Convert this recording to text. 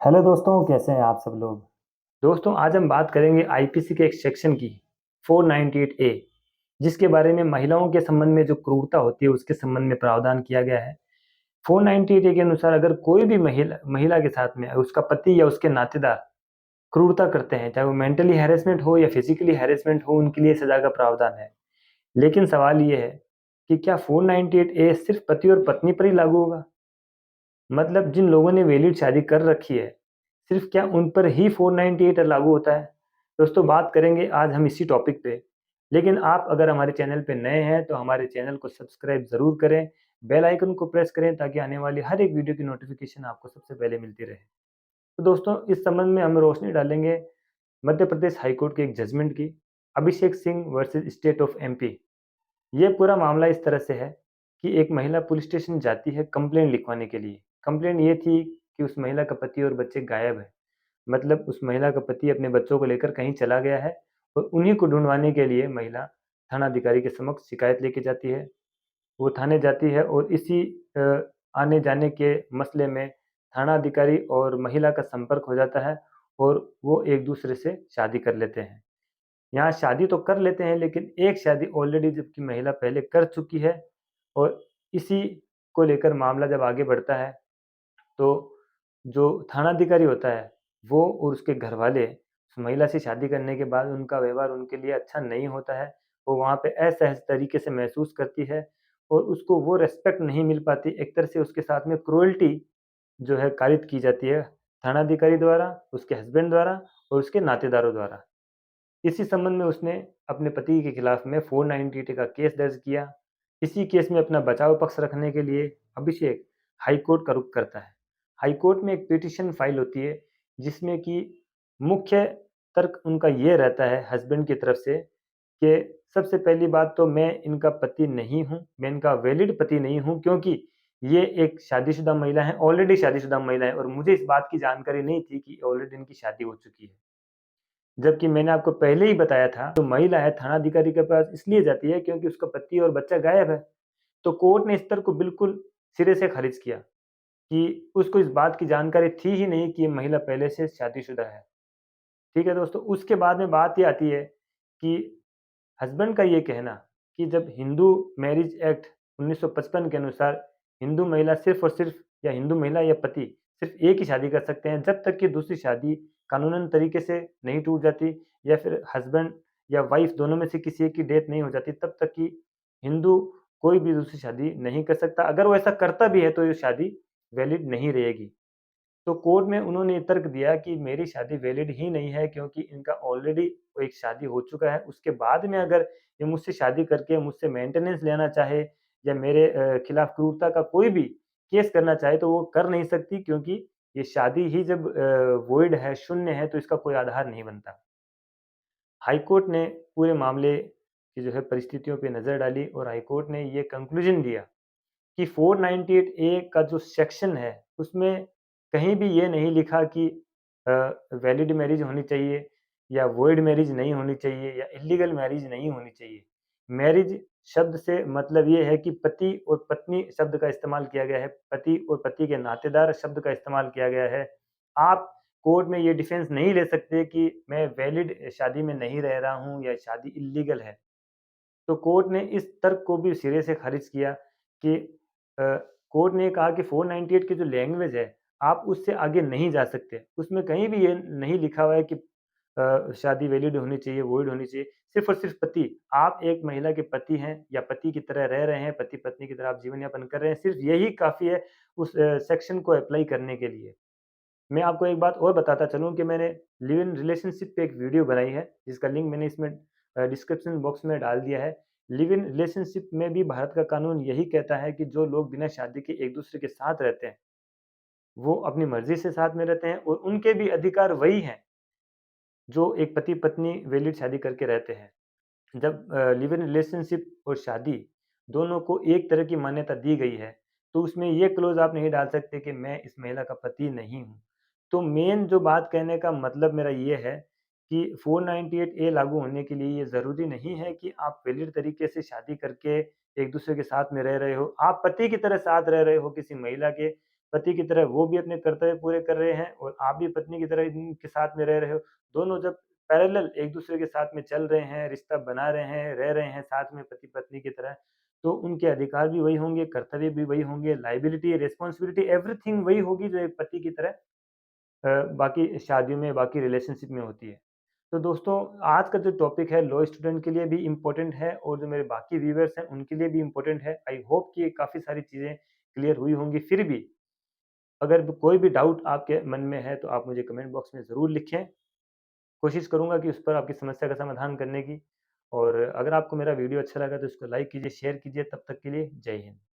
Hello दोस्तों, कैसे हैं आप सब लोग। दोस्तों, आज हम बात करेंगे आईपीसी के एक सेक्शन की 498 ए, जिसके बारे में महिलाओं के संबंध में जो क्रूरता होती है उसके संबंध में प्रावधान किया गया है। 498 ए के अनुसार अगर कोई भी महिला महिला के साथ में उसका पति या उसके नातेदार क्रूरता करते हैं, चाहे वो मेंटली हैरेसमेंट हो या फिजिकली हैरेसमेंट हो, उनके लिए सजा का प्रावधान है। लेकिन सवाल ये है कि क्या 498 ए सिर्फ पति और पत्नी पर ही लागू होगा? मतलब जिन लोगों ने वैलिड शादी कर रखी है, सिर्फ क्या उन पर ही 498 लागू होता है? दोस्तों, बात करेंगे आज हम इसी टॉपिक पे। लेकिन आप अगर हमारे चैनल पे नए हैं तो हमारे चैनल को सब्सक्राइब ज़रूर करें, बेल आइकन को प्रेस करें ताकि आने वाली हर एक वीडियो की नोटिफिकेशन आपको सबसे पहले मिलती रहे। तो दोस्तों, इस संबंध में हम रोशनी डालेंगे मध्य प्रदेश हाई कोर्ट के एक जजमेंट की, Abhishek Singh versus state of MP. ये पूरा मामला इस तरह से है कि एक महिला पुलिस स्टेशन जाती है कंप्लेंट लिखवाने के लिए। कंप्लेंट ये थी कि उस महिला का पति और बच्चे गायब है। मतलब उस महिला का पति अपने बच्चों को लेकर कहीं चला गया है और उन्हीं को ढूंढवाने के लिए महिला थानाधिकारी के समक्ष शिकायत लेके जाती है। वो थाने जाती है और इसी आने जाने के मसले में थानाधिकारी और महिला का संपर्क हो जाता है और वो एक दूसरे से शादी कर लेते हैं। यहाँ शादी तो कर लेते हैं, लेकिन एक शादी ऑलरेडी जबकि महिला पहले कर चुकी है। और इसी को लेकर मामला जब आगे बढ़ता है तो जो थानाधिकारी होता है, वो और उसके घरवाले उस महिला से शादी करने के बाद उनका व्यवहार उनके लिए अच्छा नहीं होता है। वो वहाँ पे असहज तरीके से महसूस करती है और उसको वो रिस्पेक्ट नहीं मिल पाती। एक तरह से उसके साथ में क्रूरल्टी जो है कारित की जाती है थानाधिकारी द्वारा, उसके हस्बैंड द्वारा और उसके नातेदारों द्वारा। इसी संबंध में उसने अपने पति के खिलाफ में 498 का केस दर्ज किया। इसी केस में अपना बचाव पक्ष रखने के लिए अभिषेक हाई कोर्ट का रुख करता है। हाई कोर्ट में एक पिटीशन फाइल होती है जिसमें कि मुख्य तर्क उनका ये रहता है हस्बैंड की तरफ से कि सबसे पहली बात तो मैं इनका पति नहीं हूँ, मैं इनका वैलिड पति नहीं हूँ, क्योंकि ये एक शादीशुदा महिला है, ऑलरेडी शादीशुदा महिला है और मुझे इस बात की जानकारी नहीं थी कि ऑलरेडी इनकी शादी हो चुकी है। जबकि मैंने आपको पहले ही बताया था, जो महिला है थानाधिकारी के पास इसलिए जाती है क्योंकि उसका पति और बच्चा गायब है। तो कोर्ट ने इस तर्क को बिल्कुल सिरे से खारिज किया कि उसको इस बात की जानकारी थी ही नहीं कि ये महिला पहले से शादीशुदा है। ठीक है दोस्तों, उसके बाद में बात ये आती है कि हस्बैंड का ये कहना कि जब हिंदू मैरिज एक्ट 1955 के अनुसार हिंदू महिला सिर्फ़ और सिर्फ़ या हिंदू महिला या पति सिर्फ़ एक ही शादी कर सकते हैं, जब तक कि दूसरी शादी कानूनन तरीके से नहीं टूट जाती या फिर हस्बैंड या वाइफ़ दोनों में से किसी एक की डेथ नहीं हो जाती, तब तक कि हिंदू कोई भी दूसरी शादी नहीं कर सकता। अगर वो ऐसा करता भी है तो ये शादी वैलिड नहीं रहेगी। तो कोर्ट में उन्होंने ये तर्क दिया कि मेरी शादी वैलिड ही नहीं है, क्योंकि इनका ऑलरेडी एक शादी हो चुका है। उसके बाद में अगर ये मुझसे शादी करके मुझसे मेंटेनेंस लेना चाहे या मेरे खिलाफ क्रूरता का कोई भी केस करना चाहे तो वो कर नहीं सकती, क्योंकि ये शादी ही जब वॉइड है, शून्य है, तो इसका कोई आधार नहीं बनता। हाई कोर्ट ने पूरे मामले की जो है परिस्थितियों पे नज़र डाली और हाई कोर्ट ने ये कंक्लूजन दिया कि 498 ए का जो सेक्शन है, उसमें कहीं भी ये नहीं लिखा कि अ, वैलिड मैरिज होनी चाहिए या वॉइड मैरिज नहीं होनी चाहिए या इल्लीगल मैरिज नहीं होनी चाहिए। मैरिज शब्द से मतलब ये है कि पति और पत्नी शब्द का इस्तेमाल किया गया है, पति और पति के नातेदार शब्द का इस्तेमाल किया गया है। आप कोर्ट में ये डिफेंस नहीं ले सकते कि मैं वैलिड शादी में नहीं रह रहा हूँ या शादी इल्लीगल है। तो कोर्ट ने इस तर्क को भी सिरे से खारिज किया कि अ, कोर्ट ने कहा कि 498 की जो लैंग्वेज है, आप उससे आगे नहीं जा सकते। उसमें कहीं भी ये नहीं लिखा हुआ है कि शादी वैलिड होनी चाहिए, वॉइड होनी चाहिए। सिर्फ़ और सिर्फ़ पति, आप एक महिला के पति हैं या पति की तरह रह रहे हैं, पति-पत्नी की तरह आप जीवन यापन कर रहे हैं, सिर्फ़ यही काफ़ी है उस सेक्शन को अप्लाई करने के लिए। मैं आपको एक बात और बताता चलूँ कि मैंने लिव इन रिलेशनशिप पे एक वीडियो बनाई है, जिसका लिंक मैंने इसमें डिस्क्रिप्शन बॉक्स में डाल दिया है। लिव इन रिलेशनशिप में भी भारत का कानून यही कहता है कि जो लोग बिना शादी के एक-दूसरे के साथ रहते हैं, वो अपनी मर्ज़ी से साथ में रहते हैं और उनके भी अधिकार वही हैं, जो एक पति-पत्नी वैलिड शादी करके रहते हैं। जब लिव इन रिलेशनशिप और शादी दोनों को एक तरह की मान्यता दी गई है, तो उसमें ये क्लॉज़ आप नहीं डाल सकते कि मैं इस महिला का पति नहीं हूँ। तो मेन जो बात कहने का मतलब मेरा ये है कि 498 ए लागू होने के लिए ये ज़रूरी नहीं है कि आप वैलिड तरीके से शादी करके एक-दूसरे के साथ में रह रहे हो। आप पति की तरह साथ रह रहे हो किसी महिला के, पति की तरह वो भी अपने कर्तव्य पूरे कर रहे हैं और आप भी पत्नी की तरह इनके साथ में रह रहे हो। दोनों जब पैरेलल एक-दूसरे के साथ में चल रहे हैं, रिश्ता बना रहे हैं, रह रहे हैं साथ में पति-पत्नी की तरह, तो उनके अधिकार भी वही होंगे, कर्तव्य भी वही होंगे, लायबिलिटी, रिस्पॉन्सिबिलिटी एवरीथिंग वही होगी जो एक पति की तरह बाकी शादियों में, बाकी रिलेशनशिप में होती है। तो दोस्तों, आज का जो टॉपिक है लॉ स्टूडेंट के लिए भी इम्पोर्टेंट है और जो मेरे बाकी व्यूअर्स हैं उनके लिए भी इम्पोर्टेंट है। आई होप कि ये काफ़ी सारी चीज़ें क्लियर हुई होंगी। फिर भी अगर कोई भी डाउट आपके मन में है तो आप मुझे कमेंट बॉक्स में ज़रूर लिखें। कोशिश करूँगा कि उस पर आपकी समस्या का समाधान करने की। और अगर आपको मेरा वीडियो अच्छा लगा तो इसको लाइक कीजिए, शेयर कीजिए। तब तक के लिए जय हिंद।